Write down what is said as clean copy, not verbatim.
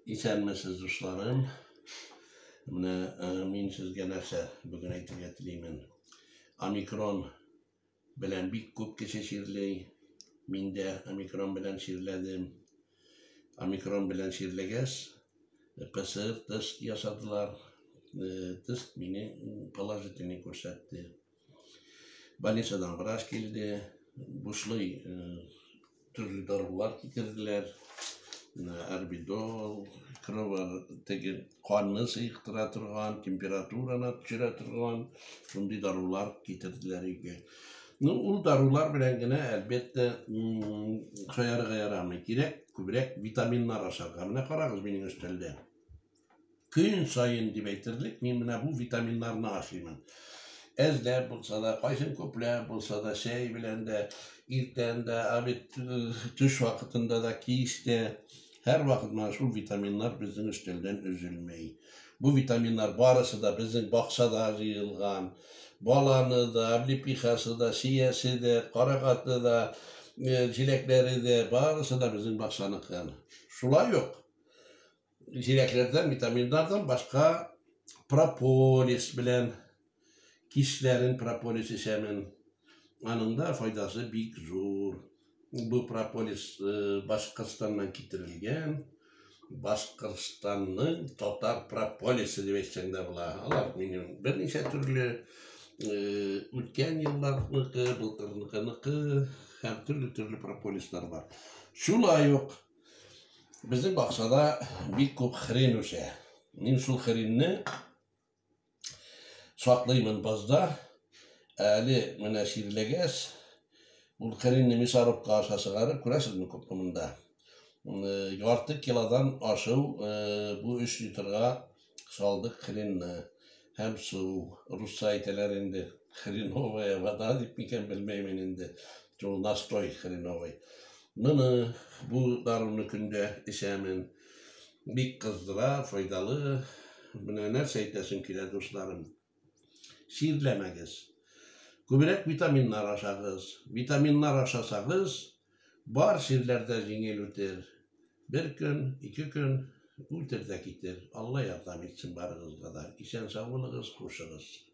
İçenmesiz dostlarım. Men sizge нәрсе bugün aytırga tileymen. Omikron bilen bik köp kişi şirley. Min de omikron bilen şirledim. Omikron bilen şirleges PCR test yasadılar. Test meni положительный көрсәтте. Больницадан врач келді. Бушлый türlü дарулар китердилер. Arbidol, kanını sıyıktıra turgan, temperaturana düşüre turgan, şunday darular getirdiler uyga. Ul darular bilen gene elbette soyarı gerek, kübrek vitaminler aşarga. Mine karagız benim üstelde. Gün sayın dibeytirlik, men bu vitaminlerini aşıyman. Ezler bulsa da, kaysın köpler bulsa da, şey bilen de, ilkten de, tuş vakitinde de, kiste, her vakit şu vitaminler bizim üstelden üzülmeyi. Bu vitaminler barısı da bizim baksada yığılgan, balanı da, lipihası da, siyesi de, karakatı da, cilekleri de, barısı da bizim baksanıklarını. Şula yok. Cileklerden, vitaminlerden başka propolis bilen, kişilerin propolis içemin anında faydası büyük zor. Bu propolis Başkırstan'dan getirilgen. Başkırstan'ın Tatar propolisi demişsen de bula. Allah benim bir neçe türlü ülken yıllarnıkı, bıltırnıkı, hem türlü propolisler var. Şula yok. Bizim baksada bir köp hrin öse. Men şul hrinni saklayman bazda. Ali mene şirleges. Bu hrinni misarıp karşısı garip kurasız mı köpümünde. Yartı kilodan aşıv bu 3 litrega saldık hrinni. Hem su, Rus saytelerinde hrinovaya vada dip miken bilmeymen indi. Çoğu nastroy hrinovay. Mını bu darını günde işemin bir kızdıra faydalı. Buna nerse eytesin kile dostlarım. Şiirlemegez. Kübrek vitaminler aşağız. Vitaminler aşasağız. Bar şiirlerde jingel öter. Bir gün, 2 gün öter de gider. Allah yardım etsin barınızda da. İşen sağolığız, hoşunuz.